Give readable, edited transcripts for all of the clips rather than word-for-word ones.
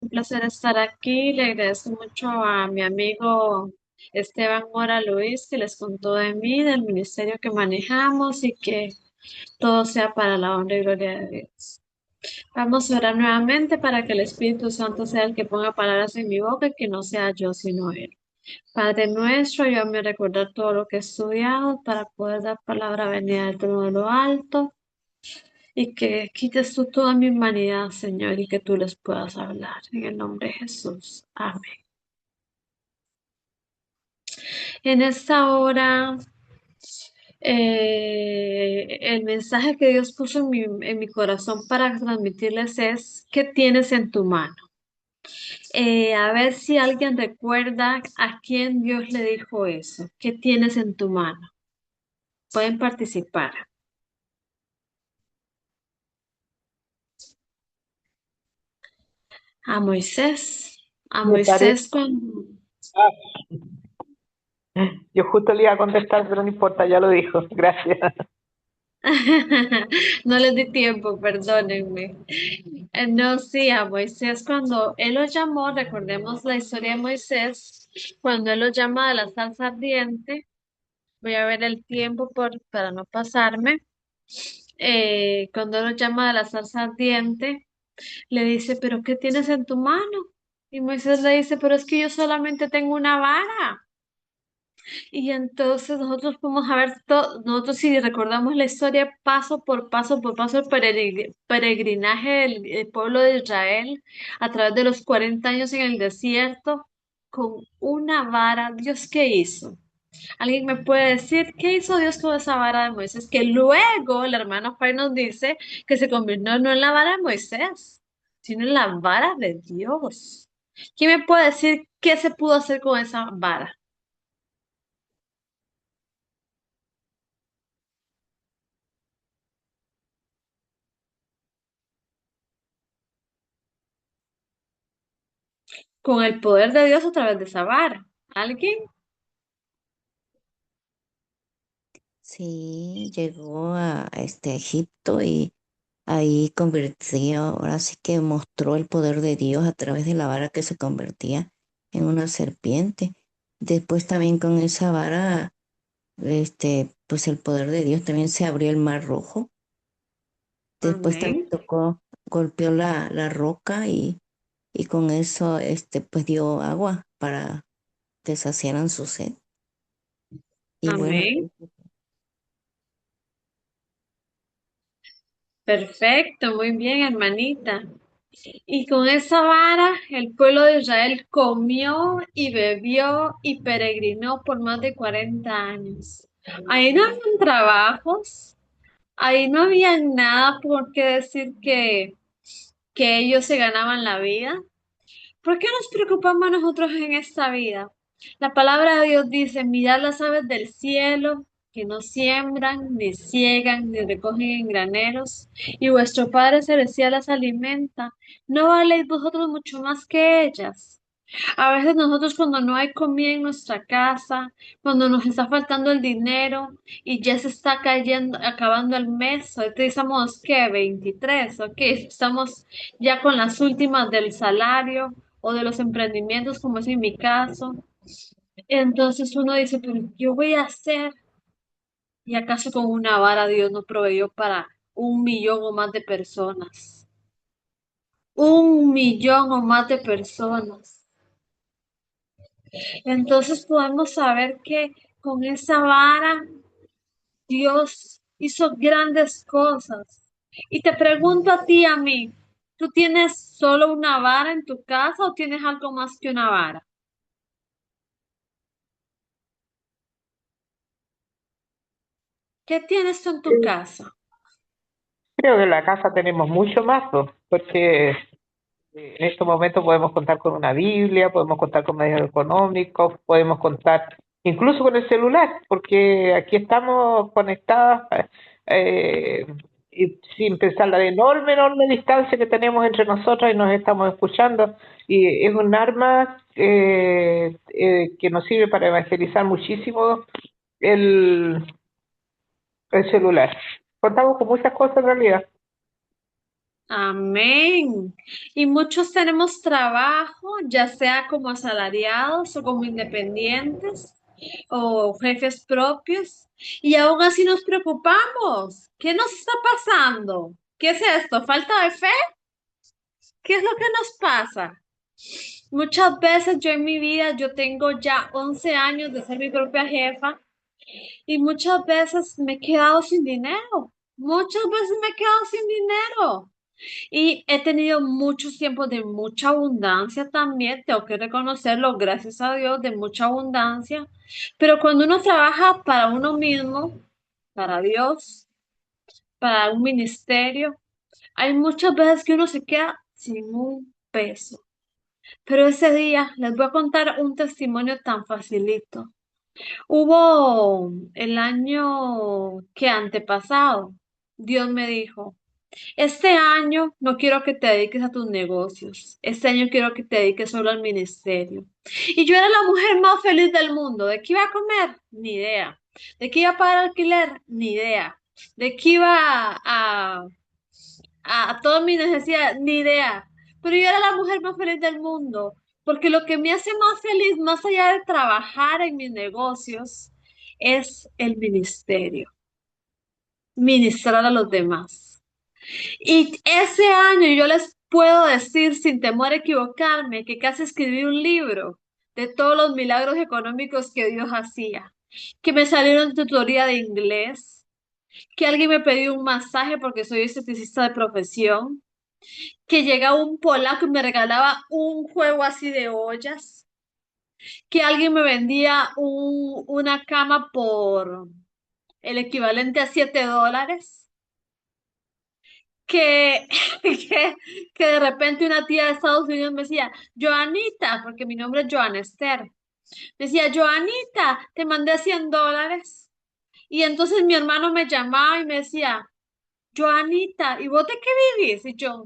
Un placer estar aquí. Le agradezco mucho a mi amigo Esteban Mora Luis que les contó de mí, del ministerio que manejamos y que todo sea para la honra y gloria de Dios. Vamos a orar nuevamente para que el Espíritu Santo sea el que ponga palabras en mi boca y que no sea yo sino Él. Padre nuestro, ayúdame a recordar todo lo que he estudiado para poder dar palabra venida del trono de lo alto y que quites tú toda mi humanidad, Señor, y que tú les puedas hablar. En el nombre de Jesús. Amén. En esta hora, el mensaje que Dios puso en mi corazón para transmitirles es: ¿qué tienes en tu mano? A ver si alguien recuerda a quién Dios le dijo eso. ¿Qué tienes en tu mano? Pueden participar. A Moisés. A Me Moisés parece. cuando... Yo justo le iba a contestar, pero no importa, ya lo dijo. Gracias. No les di tiempo, perdónenme. No, sí, a Moisés cuando él lo llamó, recordemos la historia de Moisés, cuando él lo llama de la salsa ardiente, voy a ver el tiempo para no pasarme. Cuando él lo llama de la salsa ardiente, le dice, ¿pero qué tienes en tu mano? Y Moisés le dice, pero es que yo solamente tengo una vara. Y entonces nosotros podemos ver todo, nosotros si recordamos la historia paso por paso, el peregrinaje del pueblo de Israel a través de los 40 años en el desierto, con una vara, ¿Dios qué hizo? ¿Alguien me puede decir qué hizo Dios con esa vara de Moisés? Que luego el hermano Fay nos dice que se convirtió no en la vara de Moisés, sino en la vara de Dios. ¿Quién me puede decir qué se pudo hacer con esa vara? Con el poder de Dios a través de esa vara. ¿Alguien? Sí, llegó a Egipto y ahí convirtió, ahora sí que mostró el poder de Dios a través de la vara que se convertía en una serpiente. Después también con esa vara, pues el poder de Dios también se abrió el mar rojo. Después también Amén. tocó, golpeó la roca y con eso, pues dio agua para que saciaran su sed. Y bueno, Amén. Perfecto, muy bien, hermanita. Y con esa vara el pueblo de Israel comió y bebió y peregrinó por más de 40 años. Ahí no habían trabajos, ahí no había nada por qué decir que ellos se ganaban la vida. ¿Por qué nos preocupamos nosotros en esta vida? La palabra de Dios dice, mirad las aves del cielo, que no siembran, ni ciegan, ni recogen en graneros, y vuestro Padre Celestial las alimenta. ¿No valéis vosotros mucho más que ellas? A veces nosotros cuando no hay comida en nuestra casa, cuando nos está faltando el dinero y ya se está cayendo, acabando el mes, ahorita estamos, ¿qué? 23, ¿ok? Estamos ya con las últimas del salario o de los emprendimientos, como es en mi caso. Entonces uno dice, pero ¿qué voy a hacer? ¿Y acaso con una vara Dios no proveyó para 1 millón o más de personas? 1 millón o más de personas. Entonces podemos saber que con esa vara Dios hizo grandes cosas. Y te pregunto a ti, a mí, ¿tú tienes solo una vara en tu casa o tienes algo más que una vara? ¿Qué tienes tú en tu casa? Creo que en la casa tenemos mucho más, pues, porque en estos momentos podemos contar con una Biblia, podemos contar con medios económicos, podemos contar incluso con el celular, porque aquí estamos conectadas y sin pensar la enorme, enorme distancia que tenemos entre nosotras y nos estamos escuchando. Y es un arma que nos sirve para evangelizar muchísimo el, el celular. Contamos con muchas cosas en realidad. Amén. Y muchos tenemos trabajo, ya sea como asalariados o como independientes o jefes propios, y aún así nos preocupamos. ¿Qué nos está pasando? ¿Qué es esto? ¿Falta de fe? ¿Qué es lo que nos pasa? Muchas veces yo en mi vida, yo tengo ya 11 años de ser mi propia jefa y muchas veces me he quedado sin dinero. Muchas veces me he quedado sin dinero. Y he tenido muchos tiempos de mucha abundancia también, tengo que reconocerlo, gracias a Dios, de mucha abundancia. Pero cuando uno trabaja para uno mismo, para Dios, para un ministerio, hay muchas veces que uno se queda sin un peso. Pero ese día les voy a contar un testimonio tan facilito. Hubo el año que antepasado, Dios me dijo, este año no quiero que te dediques a tus negocios. Este año quiero que te dediques solo al ministerio. Y yo era la mujer más feliz del mundo. ¿De qué iba a comer? Ni idea. ¿De qué iba a pagar alquiler? Ni idea. ¿De qué iba a todas mis necesidades? Ni idea. Pero yo era la mujer más feliz del mundo. Porque lo que me hace más feliz, más allá de trabajar en mis negocios, es el ministerio. Ministrar a los demás. Y ese año yo les puedo decir sin temor a equivocarme que casi escribí un libro de todos los milagros económicos que Dios hacía, que me salieron tutoría de inglés, que alguien me pidió un masaje porque soy esteticista de profesión, que llegaba un polaco y me regalaba un juego así de ollas, que alguien me vendía una cama por el equivalente a $7. que, que, que de repente una tía de Estados Unidos me decía, Joanita, porque mi nombre es Joana Esther, me decía, Joanita, te mandé $100. Y entonces mi hermano me llamaba y me decía, Joanita, ¿y vos de qué vivís? Y yo,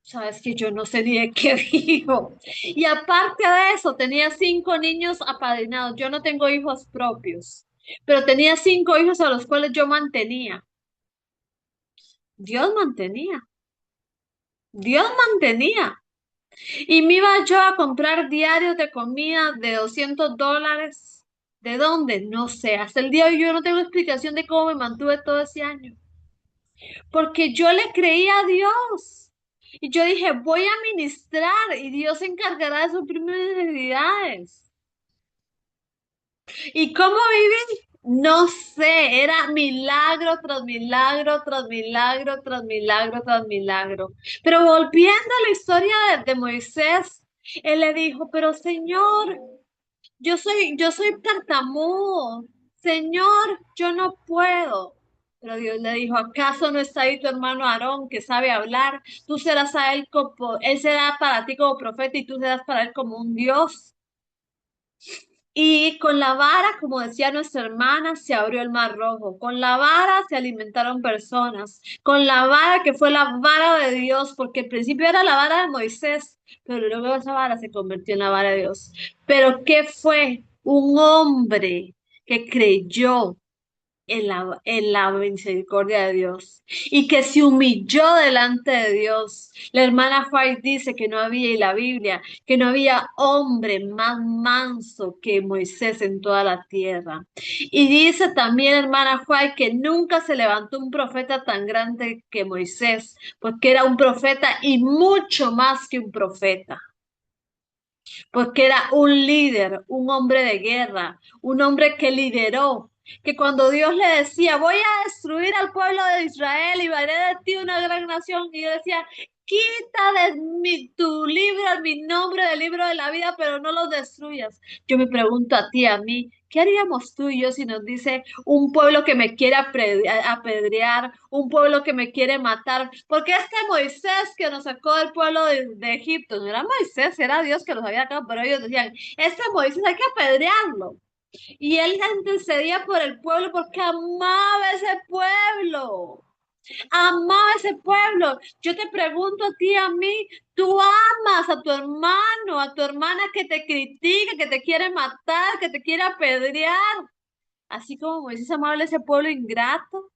sabes que yo no sé ni de qué vivo. Y aparte de eso, tenía 5 niños apadrinados. Yo no tengo hijos propios, pero tenía 5 hijos a los cuales yo mantenía. Dios mantenía. Dios mantenía. Y me iba yo a comprar diarios de comida de $200. ¿De dónde? No sé. Hasta el día de hoy yo no tengo explicación de cómo me mantuve todo ese año. Porque yo le creí a Dios. Y yo dije, voy a ministrar y Dios se encargará de suplir mis necesidades. ¿Y cómo viví? No sé, era milagro tras milagro, tras milagro, tras milagro, tras milagro. Pero volviendo a la historia de Moisés, él le dijo, pero Señor, yo soy tartamudo. Señor, yo no puedo. Pero Dios le dijo, ¿acaso no está ahí tu hermano Aarón que sabe hablar? Tú serás a él como, él será para ti como profeta y tú serás para él como un Dios. Y con la vara, como decía nuestra hermana, se abrió el mar rojo. Con la vara se alimentaron personas. Con la vara que fue la vara de Dios, porque al principio era la vara de Moisés, pero luego esa vara se convirtió en la vara de Dios. Pero ¿qué fue? Un hombre que creyó en la misericordia de Dios y que se humilló delante de Dios. La hermana White dice que no había, y la Biblia, que no había hombre más manso que Moisés en toda la tierra. Y dice también, hermana White, que nunca se levantó un profeta tan grande que Moisés, porque era un profeta y mucho más que un profeta, porque era un líder, un hombre de guerra, un hombre que lideró, que cuando Dios le decía, voy a destruir al pueblo de Israel y haré de ti una gran nación, y yo decía, quita tu libro, mi nombre del libro de la vida, pero no lo destruyas. Yo me pregunto a ti, a mí, ¿qué haríamos tú y yo si nos dice un pueblo que me quiere apedrear, un pueblo que me quiere matar? Porque este Moisés que nos sacó del pueblo de Egipto, no era Moisés, era Dios que los había sacado, pero ellos decían, este Moisés hay que apedrearlo. Y él intercedía por el pueblo porque amaba ese pueblo. Amaba ese pueblo. Yo te pregunto a ti, a mí, tú amas a tu hermano, a tu hermana que te critica, que te quiere matar, que te quiere apedrear. Así como Moisés amaba a ese pueblo ingrato.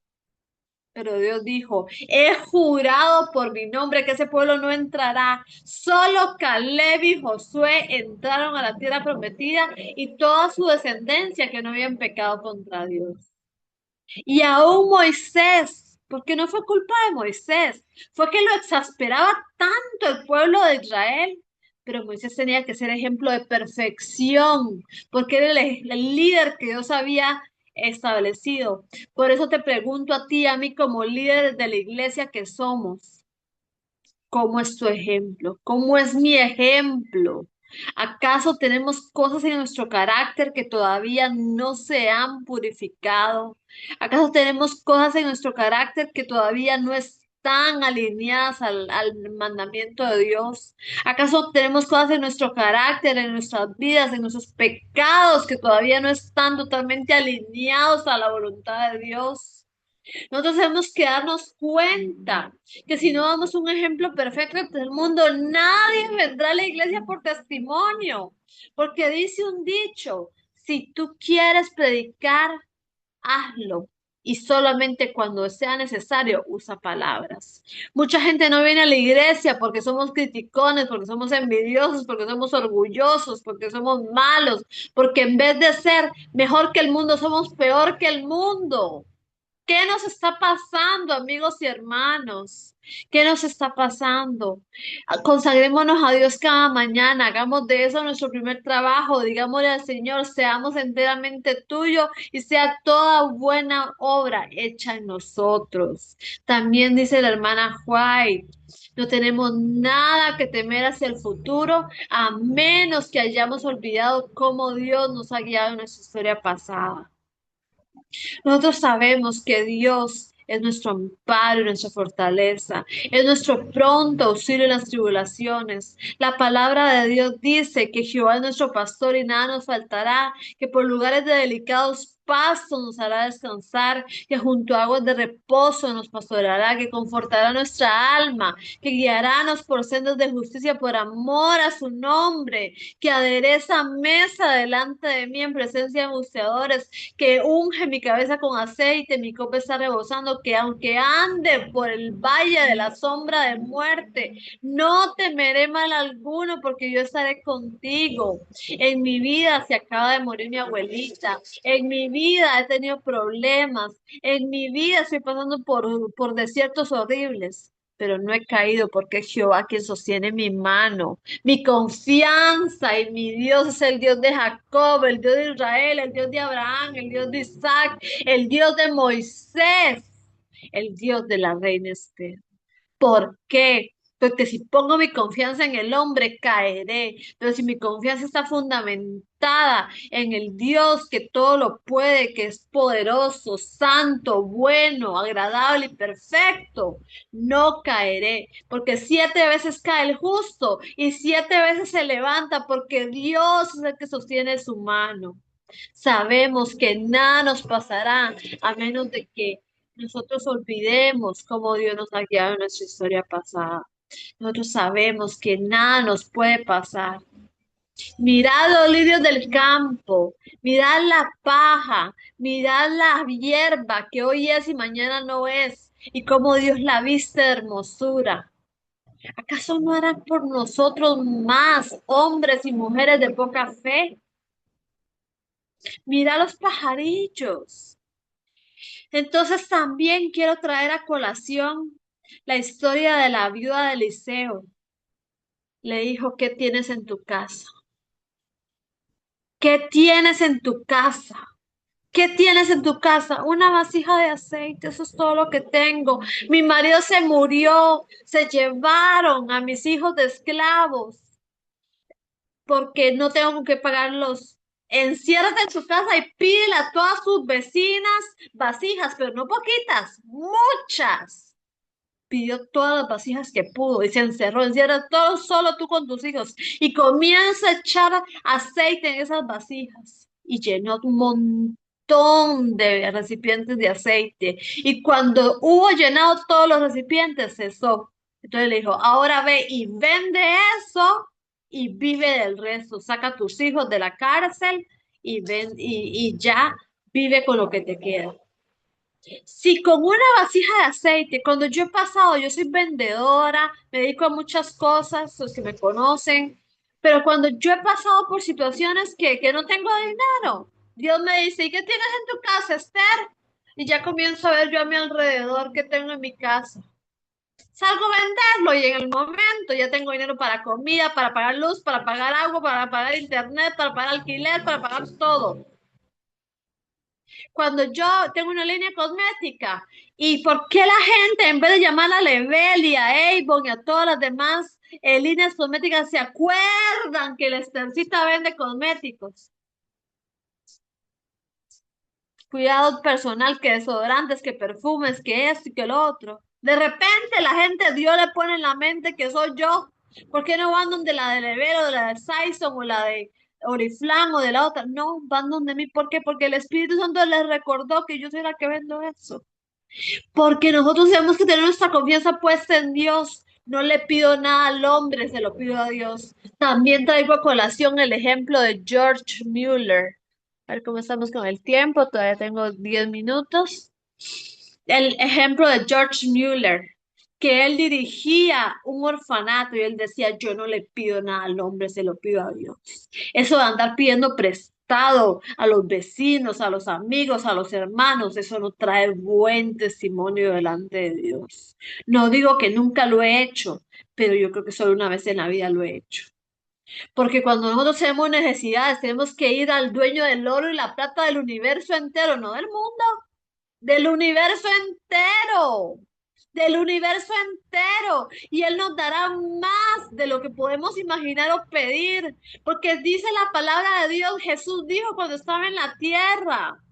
Pero Dios dijo, he jurado por mi nombre que ese pueblo no entrará. Solo Caleb y Josué entraron a la tierra prometida y toda su descendencia que no habían pecado contra Dios. Y aún Moisés, porque no fue culpa de Moisés, fue que lo exasperaba tanto el pueblo de Israel. Pero Moisés tenía que ser ejemplo de perfección, porque era el líder que Dios había establecido. Por eso te pregunto a ti, a mí como líderes de la iglesia que somos, ¿cómo es tu ejemplo? ¿Cómo es mi ejemplo? ¿Acaso tenemos cosas en nuestro carácter que todavía no se han purificado? ¿Acaso tenemos cosas en nuestro carácter que todavía no están alineadas al mandamiento de Dios? ¿Acaso tenemos cosas en nuestro carácter, en nuestras vidas, en nuestros pecados que todavía no están totalmente alineados a la voluntad de Dios? Nosotros tenemos que darnos cuenta que si no damos un ejemplo perfecto ante el mundo, nadie vendrá a la iglesia por testimonio, porque dice un dicho, si tú quieres predicar, hazlo. Y solamente cuando sea necesario, usa palabras. Mucha gente no viene a la iglesia porque somos criticones, porque somos envidiosos, porque somos orgullosos, porque somos malos, porque en vez de ser mejor que el mundo, somos peor que el mundo. ¿Qué nos está pasando, amigos y hermanos? ¿Qué nos está pasando? Consagrémonos a Dios cada mañana, hagamos de eso nuestro primer trabajo, digámosle al Señor, seamos enteramente tuyo y sea toda buena obra hecha en nosotros. También dice la hermana White, no tenemos nada que temer hacia el futuro, a menos que hayamos olvidado cómo Dios nos ha guiado en nuestra historia pasada. Nosotros sabemos que Dios es nuestro amparo y nuestra fortaleza, es nuestro pronto auxilio en las tribulaciones. La palabra de Dios dice que Jehová es nuestro pastor y nada nos faltará, que por lugares de delicados pastos nos hará descansar, que junto a aguas de reposo nos pastoreará, que confortará nuestra alma, que guiarános por sendas de justicia por amor a su nombre, que adereza mesa delante de mí en presencia de angustiadores, que unge mi cabeza con aceite, mi copa está rebosando, que aunque ande por el valle de la sombra de muerte, no temeré mal alguno porque yo estaré contigo. En mi vida se acaba de morir mi abuelita, en mi vida he tenido problemas, en mi vida estoy pasando por desiertos horribles. Pero no he caído porque es Jehová quien sostiene mi mano. Mi confianza en mi Dios es el Dios de Jacob, el Dios de Israel, el Dios de Abraham, el Dios de Isaac, el Dios de Moisés, el Dios de la reina Esther. ¿Por qué? Porque si pongo mi confianza en el hombre, caeré. Pero si mi confianza está fundamentada en el Dios que todo lo puede, que es poderoso, santo, bueno, agradable y perfecto, no caeré. Porque 7 veces cae el justo y 7 veces se levanta porque Dios es el que sostiene su mano. Sabemos que nada nos pasará a menos de que nosotros olvidemos cómo Dios nos ha guiado en nuestra historia pasada. Nosotros sabemos que nada nos puede pasar. Mirad los lirios del campo, mirad la paja, mirad la hierba que hoy es y mañana no es, y cómo Dios la viste de hermosura. ¿Acaso no harán por nosotros más hombres y mujeres de poca fe? Mira los pajarillos. Entonces también quiero traer a colación la historia de la viuda de Eliseo. Le dijo, ¿qué tienes en tu casa? ¿Qué tienes en tu casa? ¿Qué tienes en tu casa? Una vasija de aceite, eso es todo lo que tengo. Mi marido se murió, se llevaron a mis hijos de esclavos porque no tengo con qué pagarlos. Enciérrate en su casa y pídele a todas sus vecinas vasijas, pero no poquitas, muchas. Pidió todas las vasijas que pudo y se encerró, encierra todo solo tú con tus hijos y comienza a echar aceite en esas vasijas y llenó un montón de recipientes de aceite y cuando hubo llenado todos los recipientes cesó. Entonces le dijo, ahora ve y vende eso y vive del resto, saca a tus hijos de la cárcel y ven y ya vive con lo que te queda. Si con una vasija de aceite, cuando yo he pasado, yo soy vendedora, me dedico a muchas cosas, los que me conocen, pero cuando yo he pasado por situaciones que no tengo dinero, Dios me dice, ¿y qué tienes en tu casa, Esther? Y ya comienzo a ver yo a mi alrededor qué tengo en mi casa. Salgo a venderlo y en el momento ya tengo dinero para comida, para pagar luz, para pagar agua, para pagar internet, para pagar alquiler, para pagar todo. Cuando yo tengo una línea cosmética, ¿y por qué la gente, en vez de llamar a Level a Avon y a todas las demás líneas cosméticas, se acuerdan que la Estencita vende cosméticos? Cuidado personal, que desodorantes, que perfumes, que esto y que lo otro. De repente la gente, Dios le pone en la mente que soy yo. ¿Por qué no van donde la de Level o de la de Saison o la de Oriflame o de la otra? No, van donde mí. ¿Por qué? Porque el Espíritu Santo les recordó que yo soy la que vendo eso. Porque nosotros tenemos que tener nuestra confianza puesta en Dios. No le pido nada al hombre, se lo pido a Dios. También traigo a colación el ejemplo de George Mueller. A ver cómo estamos con el tiempo. Todavía tengo 10 minutos. El ejemplo de George Mueller, que él dirigía un orfanato y él decía, yo no le pido nada al hombre, se lo pido a Dios. Eso de andar pidiendo prestado a los vecinos, a los amigos, a los hermanos, eso no trae buen testimonio delante de Dios. No digo que nunca lo he hecho, pero yo creo que solo una vez en la vida lo he hecho. Porque cuando nosotros tenemos necesidades, tenemos que ir al dueño del oro y la plata del universo entero, no del mundo, del universo entero, del universo entero. Y Él nos dará más de lo que podemos imaginar o pedir, porque dice la palabra de Dios, Jesús dijo cuando estaba en la tierra,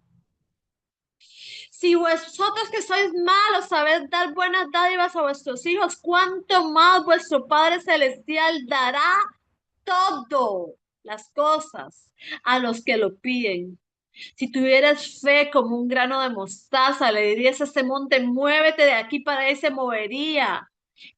si vosotros que sois malos sabéis dar buenas dádivas a vuestros hijos, ¿cuánto más vuestro Padre Celestial dará todo, las cosas, a los que lo piden? Si tuvieras fe como un grano de mostaza, le dirías a este monte, muévete de aquí para ahí, se movería.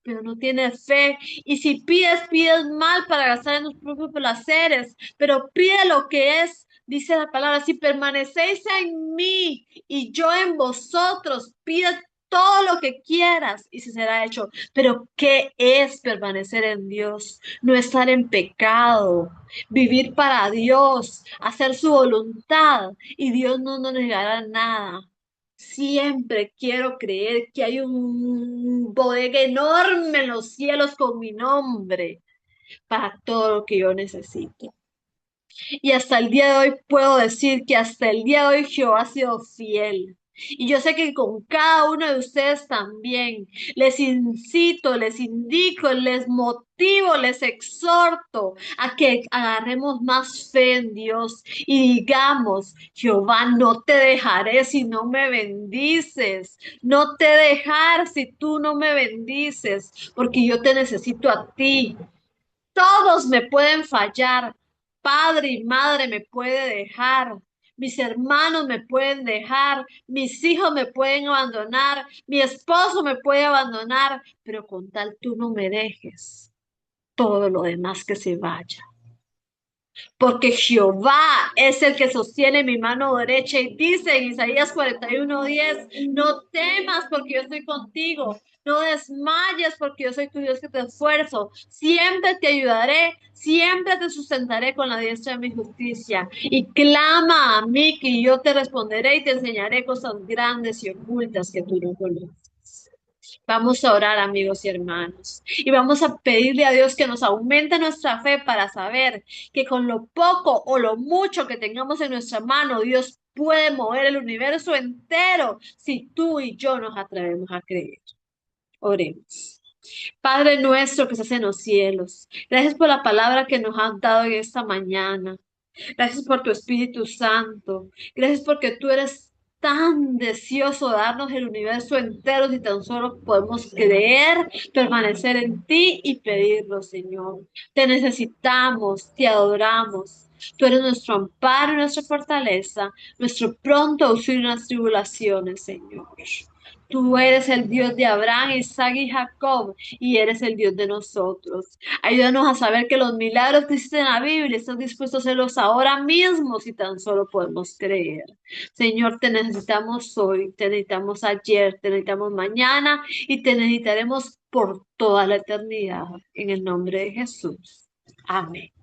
Pero no tienes fe. Y si pides, pides mal para gastar en los propios placeres. Pero pide lo que es, dice la palabra, si permanecéis en mí y yo en vosotros, pide todo lo que quieras y se será hecho. Pero ¿qué es permanecer en Dios? No estar en pecado, vivir para Dios, hacer su voluntad y Dios no nos negará nada. Siempre quiero creer que hay un bodega enorme en los cielos con mi nombre para todo lo que yo necesito. Y hasta el día de hoy puedo decir que hasta el día de hoy Jehová ha sido fiel. Y yo sé que con cada uno de ustedes también les incito, les indico, les motivo, les exhorto a que agarremos más fe en Dios y digamos, Jehová, no te dejaré si no me bendices, no te dejar si tú no me bendices, porque yo te necesito a ti. Todos me pueden fallar. Padre y madre me puede dejar. Mis hermanos me pueden dejar. Mis hijos me pueden abandonar. Mi esposo me puede abandonar. Pero con tal tú no me dejes. Todo lo demás que se vaya, porque Jehová es el que sostiene mi mano derecha y dice en Isaías 41:10, no temas porque yo estoy contigo, no desmayes porque yo soy tu Dios que te esfuerzo, siempre te ayudaré, siempre te sustentaré con la diestra de mi justicia y clama a mí que yo te responderé y te enseñaré cosas grandes y ocultas que tú no conoces. Vamos a orar, amigos y hermanos, y vamos a pedirle a Dios que nos aumente nuestra fe para saber que con lo poco o lo mucho que tengamos en nuestra mano, Dios puede mover el universo entero si tú y yo nos atrevemos a creer. Oremos. Padre nuestro que estás en los cielos, gracias por la palabra que nos has dado en esta mañana. Gracias por tu Espíritu Santo. Gracias porque tú eres tan deseoso de darnos el universo entero si tan solo podemos creer, permanecer en ti y pedirlo, Señor. Te necesitamos, te adoramos. Tú eres nuestro amparo y nuestra fortaleza, nuestro pronto auxilio en las tribulaciones, Señor. Tú eres el Dios de Abraham, Isaac y Jacob, y eres el Dios de nosotros. Ayúdanos a saber que los milagros que existen en la Biblia están dispuestos a hacerlos ahora mismo si tan solo podemos creer. Señor, te necesitamos hoy, te necesitamos ayer, te necesitamos mañana y te necesitaremos por toda la eternidad. En el nombre de Jesús. Amén.